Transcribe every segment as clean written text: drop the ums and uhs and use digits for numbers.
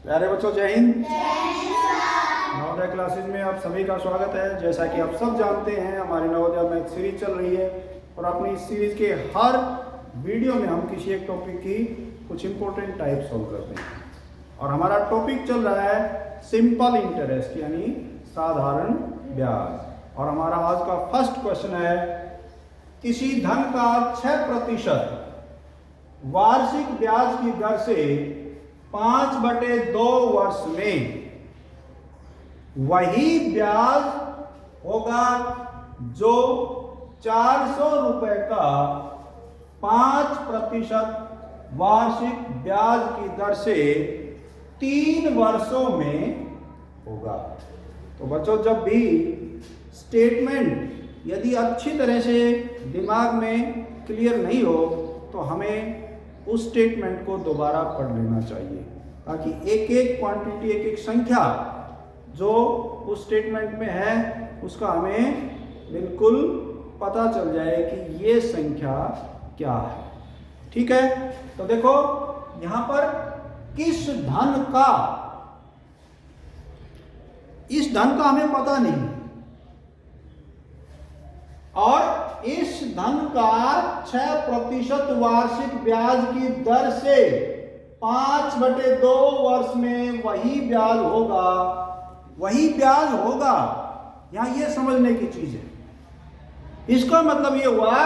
प्यारे बच्चों, जय हिंद। नवोदय क्लासेज में आप सभी का स्वागत है। जैसा कि आप सब जानते हैं, हमारी नवोदय मैथ सीरीज चल रही है और अपनी इस सीरीज के हर वीडियो में हम किसी एक टॉपिक की कुछ इंपॉर्टेंट टाइप सॉल्व करते हैं। और हमारा टॉपिक चल रहा है सिंपल इंटरेस्ट, यानी साधारण ब्याज। और हमारा आज का फर्स्ट क्वेश्चन है, किसी धन का 6% वार्षिक ब्याज की दर से 5/2 वर्ष में वही ब्याज होगा जो 400 रुपए का 5% वार्षिक ब्याज की दर से 3 वर्षों में होगा। तो बच्चों, जब भी स्टेटमेंट यदि अच्छी तरह से दिमाग में क्लियर नहीं हो तो हमें उस स्टेटमेंट को दोबारा पढ़ लेना चाहिए, ताकि एक एक क्वांटिटी, एक एक संख्या जो उस स्टेटमेंट में है उसका हमें बिल्कुल पता चल जाए कि ये संख्या क्या है। ठीक है, तो देखो यहां पर किस धन का, इस धन का हमें पता नहीं, और इस धन का 6% वार्षिक ब्याज की दर से 5/2 वर्ष में वही ब्याज होगा। वही ब्याज होगा, यहां ये समझने की चीज है। इसका मतलब ये हुआ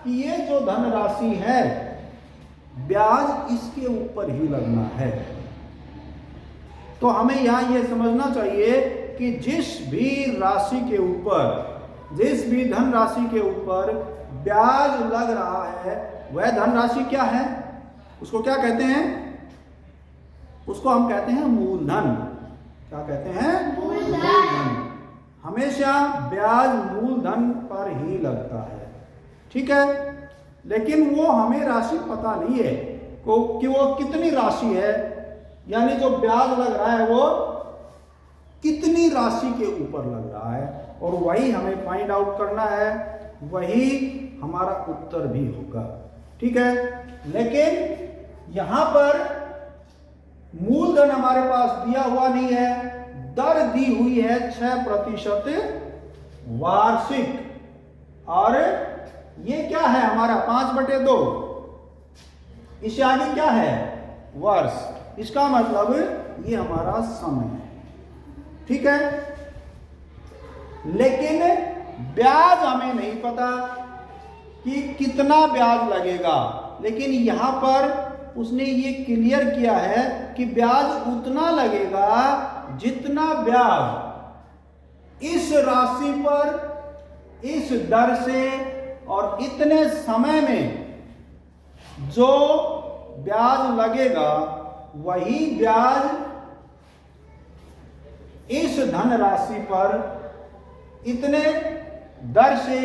कि ये जो धन राशि है, ब्याज इसके ऊपर ही लगना है। तो हमें यहां ये समझना चाहिए कि जिस भी राशि के ऊपर, जिस भी धन राशि के ऊपर ब्याज लग रहा है, वह धन राशि क्या है? उसको क्या कहते हैं? उसको हम कहते हैं मूलधन। क्या कहते हैं? मूलधन। हमेशा ब्याज मूलधन पर ही लगता है। ठीक है, लेकिन वो हमें राशि पता नहीं है कि वो कितनी राशि है, यानी जो ब्याज लग रहा है वो कितनी राशि के ऊपर लग रहा है, और वही हमें फाइंड आउट करना है, वही हमारा उत्तर भी होगा। ठीक है, लेकिन यहां पर मूलधन हमारे पास दिया हुआ नहीं है, दर दी हुई है 6% वार्षिक, और ये क्या है हमारा 5/2, इससे आगे क्या है? वर्ष। इसका मतलब ये हमारा समय है। ठीक है, लेकिन ब्याज हमें नहीं पता कि कितना ब्याज लगेगा, लेकिन यहां पर उसने ये क्लियर किया है कि ब्याज उतना लगेगा जितना ब्याज इस राशि पर, इस दर से और इतने समय में जो ब्याज लगेगा, वही ब्याज इस धन राशि पर इतने दर से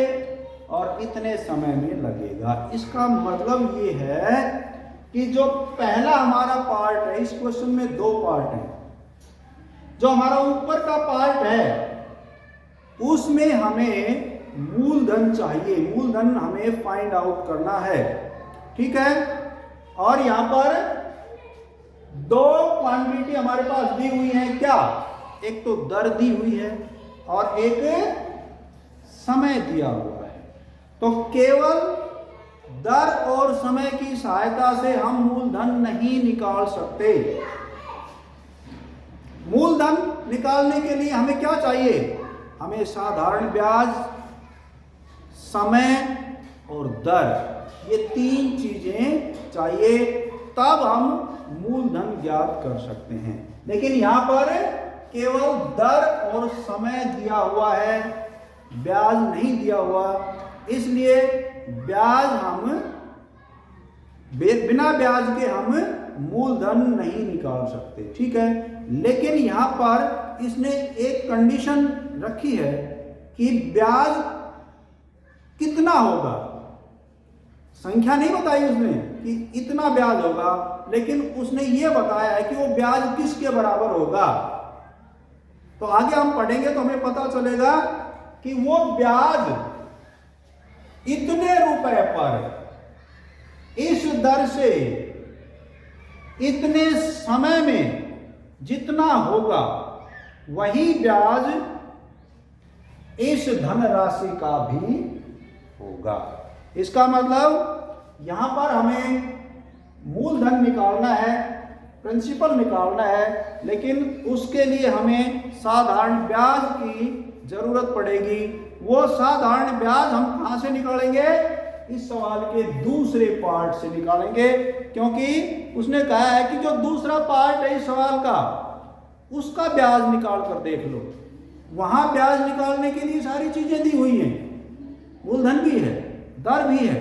और इतने समय में लगेगा। इसका मतलब ये है कि जो पहला हमारा पार्ट है, इस क्वेश्चन में 2 पार्ट हैं। जो हमारा ऊपर का पार्ट है उसमें हमें मूलधन चाहिए, मूलधन हमें फाइंड आउट करना है। ठीक है, और यहां पर 2 क्वांटिटी हमारे पास दी हुई है। क्या? एक तो दर दी हुई है और एक समय दिया हुआ है। तो केवल दर और समय की सहायता से हम मूलधन नहीं निकाल सकते। मूलधन निकालने के लिए हमें क्या चाहिए? हमें साधारण ब्याज, समय और दर, ये 3 चीजें चाहिए, तब हम मूलधन ज्ञात कर सकते हैं। लेकिन यहां पर केवल दर और समय दिया हुआ है, ब्याज नहीं दिया हुआ, इसलिए ब्याज हम बिना ब्याज के हम मूलधन नहीं निकाल सकते। ठीक है, लेकिन यहां पर इसने एक कंडीशन रखी है कि ब्याज कितना होगा। संख्या नहीं बताई उसने कि इतना ब्याज होगा, लेकिन उसने ये बताया है कि वो ब्याज किसके बराबर होगा। तो आगे हम पढ़ेंगे तो हमें पता चलेगा कि वो ब्याज इतने रुपए पर, इस दर से, इतने समय में जितना होगा वही ब्याज इस धनराशि का भी होगा। इसका मतलब यहां पर हमें मूलधन निकालना है, प्रिंसिपल निकालना है, लेकिन उसके लिए हमें साधारण ब्याज की जरूरत पड़ेगी। वो साधारण ब्याज हम कहां से निकालेंगे? इस सवाल के दूसरे पार्ट से निकालेंगे, क्योंकि उसने कहा है कि जो दूसरा पार्ट है इस सवाल का, उसका ब्याज निकाल कर देख लो। वहां ब्याज निकालने के लिए सारी चीजें दी हुई हैं, मूलधन भी है, दर भी है,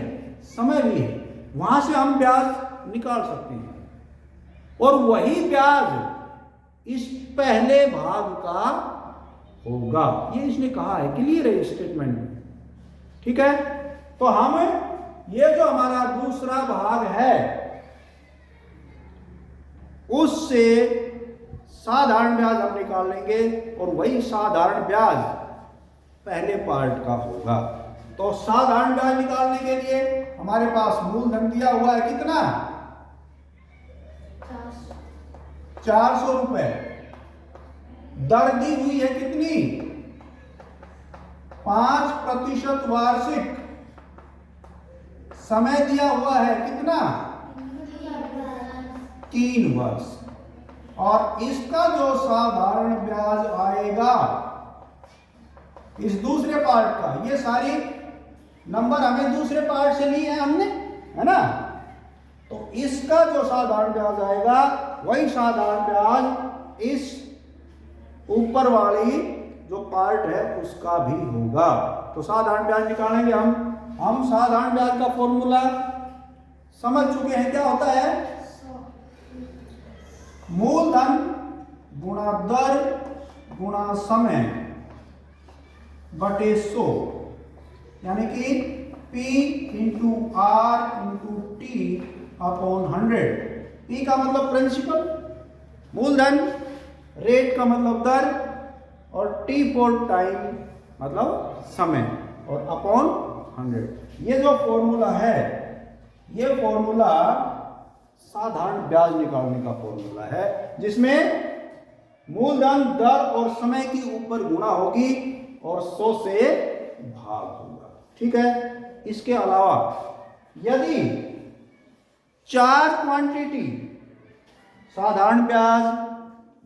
समय भी है, वहां से हम ब्याज निकाल सकते हैं। और वही ब्याज इस पहले भाग का होगा, ये इसने कहा है, क्लियर है स्टेटमेंट में। ठीक है, तो हम ये जो हमारा दूसरा भाग है उससे साधारण ब्याज हम निकाल लेंगे और वही साधारण ब्याज पहले पार्ट का होगा। तो साधारण ब्याज निकालने के लिए हमारे पास मूलधन दिया हुआ है कितना? 400 रुपए। दर दी हुई है कितनी? 5% वार्षिक। समय दिया हुआ है कितना? 3 वर्ष। और इसका जो साधारण ब्याज आएगा इस दूसरे पार्ट का, ये सारी नंबर हमें दूसरे पार्ट से लिए हैं हमने, है ना? तो इसका जो साधारण ब्याज आएगा वही साधारण ब्याज इस ऊपर वाली जो पार्ट है उसका भी होगा। तो साधारण ब्याज निकालेंगे हम साधारण ब्याज का फॉर्मूला समझ चुके हैं, क्या होता है? मूलधन गुणा दर गुणा समय बटे 100, यानी कि P into R into T upon 100। P का मतलब प्रिंसिपल, मूलधन, रेट का मतलब दर, और T फॉर टाइम मतलब समय, और अपॉन 100। ये जो फॉर्मूला है, ये फॉर्मूला साधारण ब्याज निकालने का फॉर्मूला है, जिसमें मूलधन, दर और समय की ऊपर गुणा होगी और 100 से भाग होगा। ठीक है, इसके अलावा यदि 4 क्वांटिटी, साधारण ब्याज,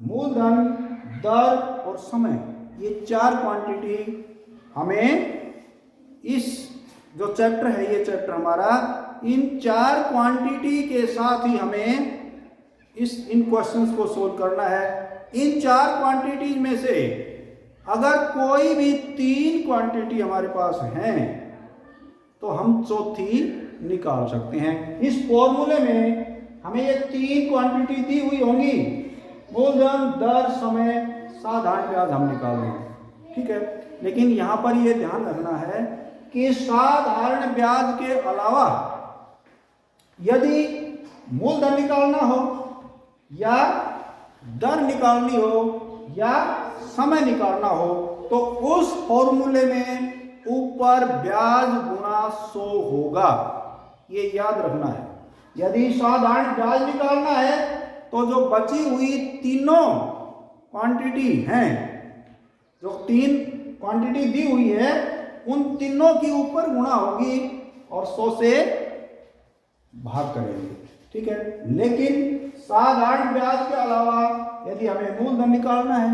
मूलधन, दर और समय, ये 4 क्वांटिटी हमें इस जो चैप्टर है, ये चैप्टर हमारा इन 4 क्वांटिटी के साथ ही हमें इन क्वेश्चंस को सोल्व करना है। इन 4 क्वांटिटीज में से अगर कोई भी 3 क्वांटिटी हमारे पास हैं तो हम चौथी निकाल सकते हैं। इस फॉर्मूले में हमें ये 3 क्वांटिटी दी हुई होंगी, मूलधन, दर, समय, साधारण ब्याज हम निकाल लेंगे। ठीक है, लेकिन यहां पर यह ध्यान रखना है कि साधारण ब्याज के अलावा यदि मूलधन निकालना हो या दर निकालनी हो या समय निकालना हो तो उस फॉर्मूले में ऊपर ब्याज गुणा 100 होगा, ये याद रखना है। यदि साधारण ब्याज निकालना है तो जो बची हुई तीनों क्वांटिटी हैं, जो 3 क्वांटिटी दी हुई है, उन तीनों की ऊपर गुणा होगी और 100 से भाग करेंगे। ठीक है, लेकिन साधारण ब्याज के अलावा यदि हमें मूलधन निकालना है,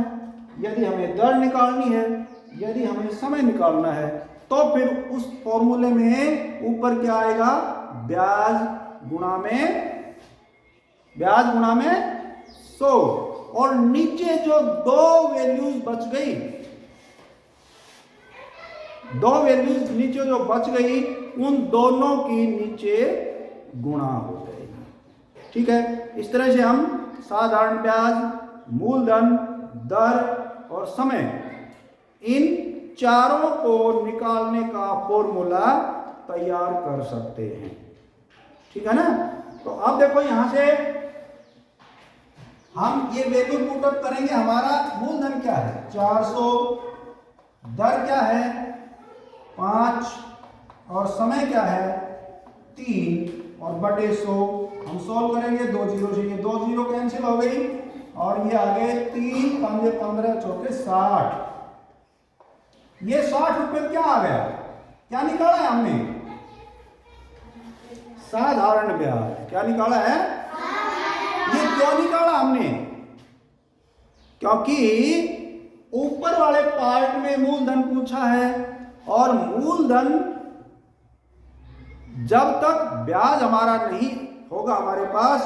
यदि हमें दर निकालनी है, यदि हमें समय निकालना है, तो फिर उस फॉर्मूले में ऊपर क्या आएगा? ब्याज गुणा में 100, और नीचे जो 2 वैल्यूज बच गई, 2 वैल्यूज नीचे जो बच गई, उन दोनों की नीचे गुणा हो जाएगी। ठीक है, इस तरह से हम साधारण ब्याज, मूलधन, दर और समय, इन चारों को निकालने का फॉर्मूला तैयार कर सकते हैं। ठीक है ना? तो अब देखो यहां से हम ये वैल्यू पुट अप करेंगे। हमारा मूलधन क्या है? 400, दर क्या है? 5, और समय क्या है? 3, और बटे 100 हम सॉल्व करेंगे। 2 जीरो से ये 2 जीरो कैंसिल हो गई, और ये आ गए 3 पंजे 15 चौके 60। ये 60 रुपये क्या आ गया, क्या निकाला है हमने, साधारण ब्याज। क्या निकाला है, ये क्यों निकाला हमने, क्योंकि ऊपर वाले पार्ट में मूलधन पूछा है और मूलधन जब तक ब्याज हमारा नहीं होगा हमारे पास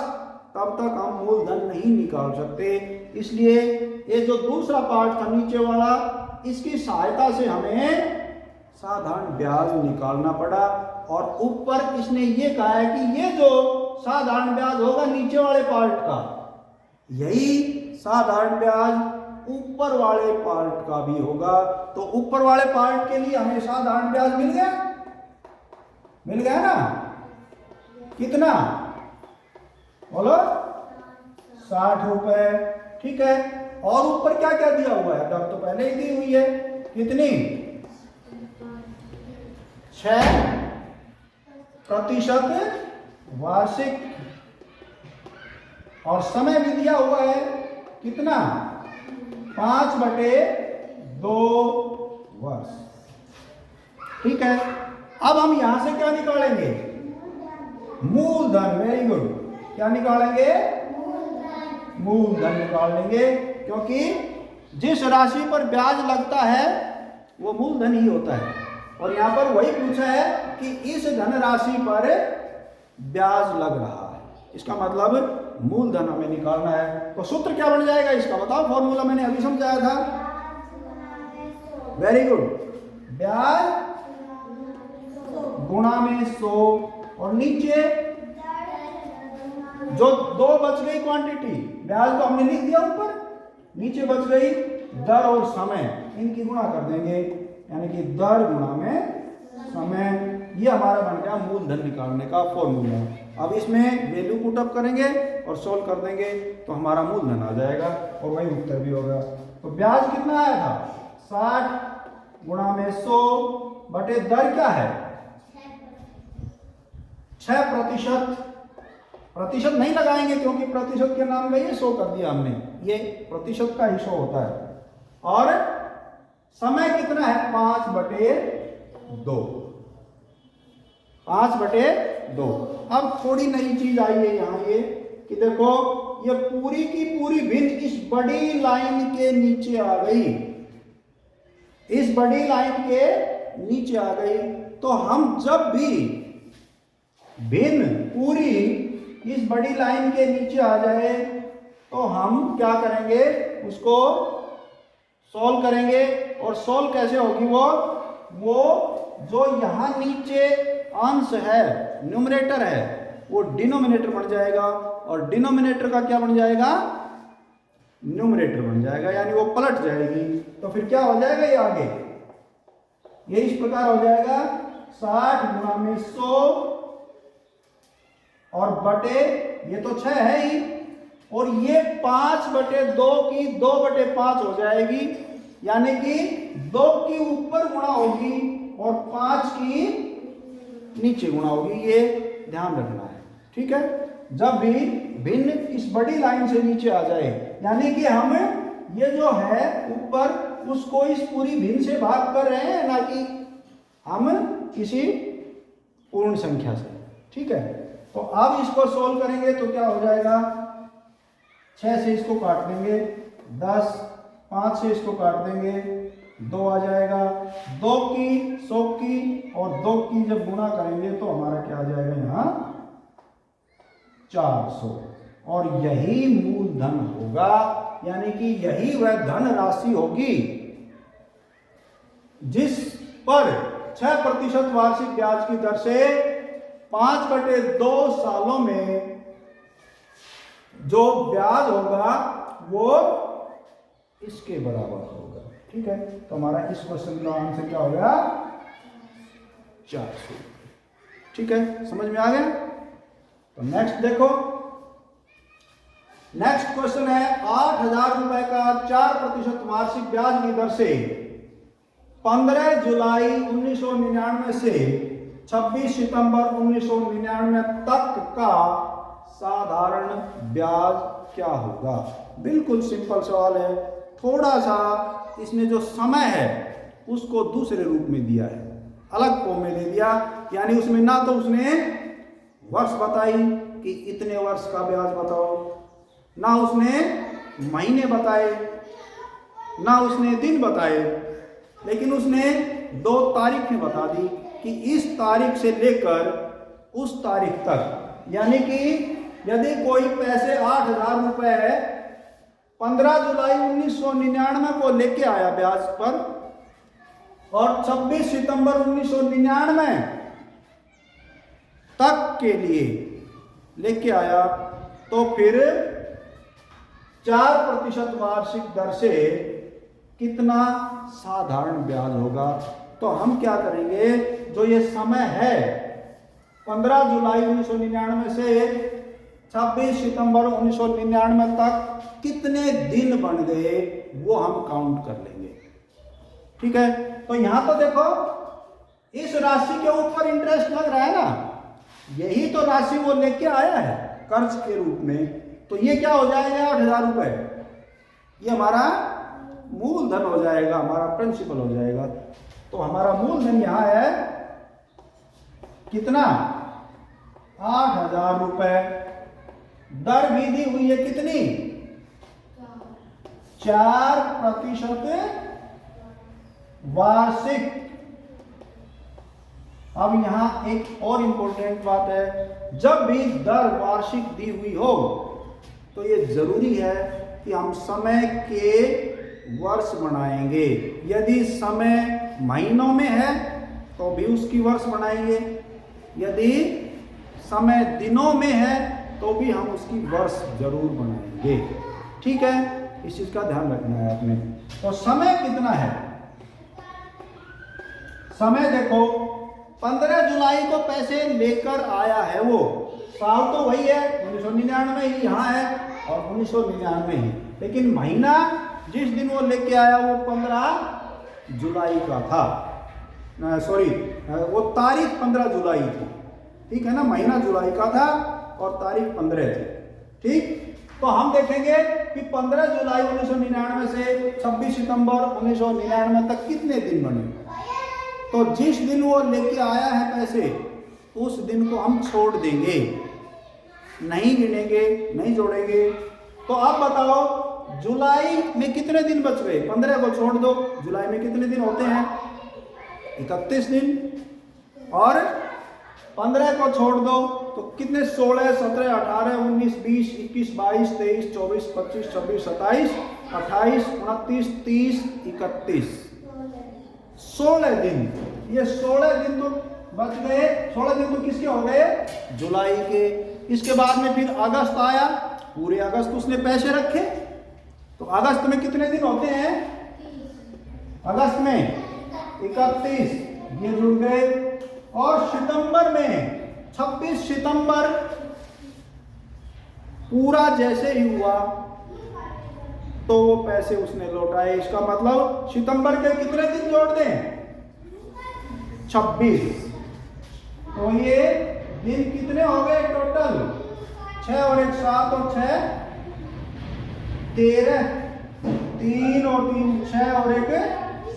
तब तक हम मूलधन नहीं निकाल सकते। इसलिए ये जो दूसरा पार्ट था नीचे वाला, इसकी सहायता से हमें साधारण ब्याज निकालना पड़ा। और ऊपर इसने ये कहा है कि ये जो साधारण ब्याज होगा नीचे वाले पार्ट का, यही साधारण ब्याज ऊपर वाले पार्ट का भी होगा। तो ऊपर वाले पार्ट के लिए हमें साधारण ब्याज मिल गया ना, कितना बोलो, 60 रुपए। ठीक है, और ऊपर क्या क्या दिया हुआ है, दर तो पहले ही दी हुई है, कितनी, 6% वार्षिक, और समय भी दिया हुआ है कितना, 5/2 वर्ष। ठीक है, अब हम यहां से क्या निकालेंगे, मूलधन। वेरी गुड, क्या निकालेंगे, मूलधन निकाल लेंगे, क्योंकि जिस राशि पर ब्याज लगता है वो मूलधन ही होता है। और यहां पर वही पूछा है कि इस धनराशि पर ब्याज लग रहा है, इसका मतलब मूलधन हमें निकालना है। तो सूत्र क्या बन जाएगा इसका, बताओ, फॉर्मूला मैंने अभी समझाया था। वेरी गुड, ब्याज गुणा में 100, और नीचे जो 2 बच गई क्वांटिटी, ब्याज तो हमने लिख दिया ऊपर, नीचे बच गई दर और समय, इनकी गुणा कर देंगे, यानी कि दर गुणा में समय। ये हमारा बन गया मूलधन निकालने का फॉर्मूला। अब इसमें वैल्यू पुट अप करेंगे और सोल्व कर देंगे तो हमारा मूलधन आ जाएगा और वही उत्तर भी होगा। तो ब्याज कितना आया था, 60 गुणा में 100 बटे दर क्या है, 6%। प्रतिशत नहीं लगाएंगे क्योंकि प्रतिशत के नाम में ये 100 कर दिया हमने, ये प्रतिशत का ही 100 होता है। और समय कितना है, 5/2, 5/2। अब थोड़ी नई चीज आई है यहाँ, ये कि देखो ये पूरी की पूरी भिन्न इस बड़ी लाइन के नीचे आ गई, इस बड़ी लाइन के नीचे आ गई। तो हम जब भी भिन्न पूरी इस बड़ी लाइन के नीचे आ जाए तो हम क्या करेंगे, उसको सॉल्व करेंगे। और सॉल्व कैसे होगी, वो जो यहां नीचे अंश है, न्यूमरेटर है, वो डिनोमिनेटर बन जाएगा और डिनोमिनेटर का क्या बन जाएगा, न्यूमरेटर बन जाएगा, यानी वो पलट जाएगी। तो फिर क्या हो जाएगा, ये आगे ये इस प्रकार हो जाएगा, 60 गुणा में 100 और बटे, ये तो 6 है ही, और ये 5/2 की 2/5 हो जाएगी, यानी कि 2 की ऊपर गुणा होगी और 5 की नीचे गुणा होगी। ये ध्यान रखना है, ठीक है। जब भी भिन्न इस बड़ी लाइन से नीचे आ जाए, यानी कि हम ये जो है ऊपर उसको इस पूरी भिन्न से भाग कर रहे हैं, ना कि हम किसी पूर्ण संख्या से, ठीक है। तो अब इसको सोल्व करेंगे तो क्या हो जाएगा, 6 से इसको काट देंगे 10, 5 से इसको काट देंगे 2 आ जाएगा, 2 की 100 की और 2 की जब गुणा करेंगे तो हमारा क्या आ जाएगा, यहाँ 400। और यही मूलधन होगा, यानी कि यही वह धन राशि होगी जिस पर 6% वार्षिक ब्याज की दर से 5/2 सालों में जो ब्याज होगा वो इसके बराबर होगा, ठीक है। तो हमारा इस क्वेश्चन का आंसर क्या होगा, 400, ठीक है। समझ में आ गया। तो नेक्स्ट देखो, नेक्स्ट क्वेश्चन है 8,000 रुपए का 4% वार्षिक ब्याज की दर से 15 जुलाई 1999 से 26 सितंबर 1999 तक का साधारण ब्याज क्या होगा? बिल्कुल सिंपल सवाल है। थोड़ा सा इसने जो समय है उसको दूसरे रूप में दिया है, अलग फॉर्म में दे दिया। यानी उसमें ना तो उसने वर्ष बताई कि इतने वर्ष का ब्याज बताओ, ना उसने महीने बताए, ना उसने दिन बताए, लेकिन उसने 2 तारीखें बता दी कि इस तारीख से लेकर उस तारीख तक। यानी कि यदि कोई पैसे 8,000 रुपए 15 जुलाई 1999 को लेके आया ब्याज पर और 26 सितंबर 1999 तक के लिए लेके आया, तो फिर 4% वार्षिक दर से कितना साधारण ब्याज होगा? तो हम क्या करेंगे, जो ये समय है 15 जुलाई 1999 से 26 सितंबर 1999 तक कितने दिन बन गए वो हम काउंट कर लेंगे। ठीक है, तो यहां तो देखो इस राशि के ऊपर इंटरेस्ट लग रहा है ना, यही तो राशि वो लेके आया है कर्ज के रूप में। तो ये क्या हो जाएगा? 8,000 रुपए। ये हमारा मूलधन हो जाएगा, हमारा प्रिंसिपल हो जाएगा। तो हमारा मूलधन यहां है कितना? 8,000 रुपए। दर भी दी हुई है कितनी? 4% वार्षिक। अब यहां एक और इंपॉर्टेंट बात है, जब भी दर वार्षिक दी हुई हो तो ये जरूरी है कि हम समय के वर्ष बनाएंगे। यदि समय महीनों में है तो भी उसकी वर्ष बनाएंगे, यदि समय दिनों में है तो भी हम उसकी वर्ष जरूर बनाएंगे। ठीक है, इस चीज का ध्यान रखना है आपने। तो समय कितना है? समय देखो 15 जुलाई को पैसे लेकर आया है, वो साल तो वही है 1999 ही यहाँ है और 1999 ही, लेकिन महीना जिस दिन वो लेके आया वो 15 जुलाई का था। सॉरी, वो तारीख 15 जुलाई थी। ठीक है ना, महीना जुलाई का था और तारीख 15 थी। ठीक, तो हम देखेंगे कि 15 जुलाई 1999 से 26 सितंबर 1999 तक कितने दिन बने। तो जिस दिन वो लेके आया है पैसे उस दिन को हम छोड़ देंगे, नहीं गिनेंगे, नहीं जोड़ेंगे। तो आप बताओ जुलाई में कितने दिन बच गए? 15 को छोड़ दो, जुलाई में कितने दिन होते हैं? 31 दिन। और 15 को छोड़ दो तो कितने? 16, 17, 18, 19, 20, 21, 22, 23, 24, 25, 26, 27, 28, 29, 30, 31, 16 दिन। ये 16 दिन तो बच गए। 16 दिन तो किसके हो गए? जुलाई के। इसके बाद में फिर अगस्त आया, पूरे अगस्त उसने पैसे रखे। तो अगस्त में कितने दिन होते हैं? अगस्त में 31, ये जुड़ गए। और सितंबर में 26 सितंबर पूरा जैसे ही हुआ तो वो पैसे उसने लौटाए। इसका मतलब सितंबर के कितने दिन जोड़ दें? 26। तो ये दिन कितने हो गए टोटल? 6 और 1 7 और 6 13, 3 और 3 6 और 1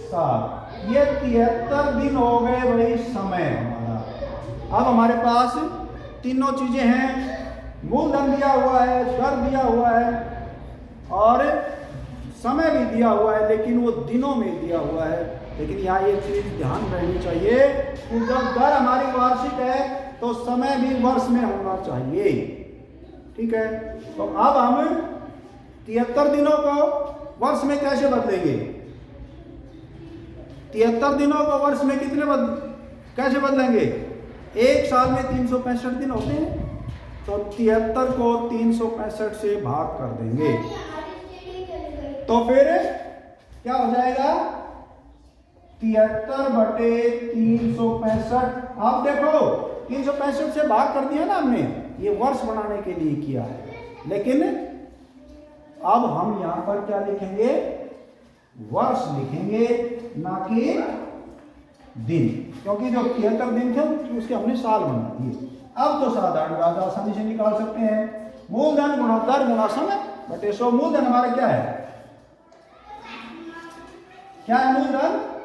7, ये 73 दिन हो गए भाई समय हमारा। अब हमारे पास तीनों चीजें हैं, मूलधन दिया हुआ है, दर दिया हुआ है और समय भी दिया हुआ है, लेकिन वो दिनों में दिया हुआ है। लेकिन यहाँ ये चीज ध्यान रहनी चाहिए कि जब दर हमारी वार्षिक है तो समय भी वर्ष में होना चाहिए। ठीक है, तो अब हम 73 दिनों को वर्ष में कैसे बदलेंगे? 73 दिनों को वर्ष में कैसे बदलेंगे? एक साल में 365 दिन होते हैं, तो 73 को 365 से भाग कर देंगे तो फिर क्या हो जाएगा? 73/365। आप देखो 365 से भाग कर दिया ना हमने, ये वर्ष बनाने के लिए किया है। लेकिन अब हम यहां पर क्या लिखेंगे? वर्ष लिखेंगे, ना कि दिन, क्योंकि जो 73 दिन थे उसके हमने साल बना दिए। अब तो साधारण ब्याज आसानी से निकाल सकते हैं। मूलधन गुणा दर गुणा समय। बटे 100 मूलधन हमारा क्या है? क्या है मूलधन?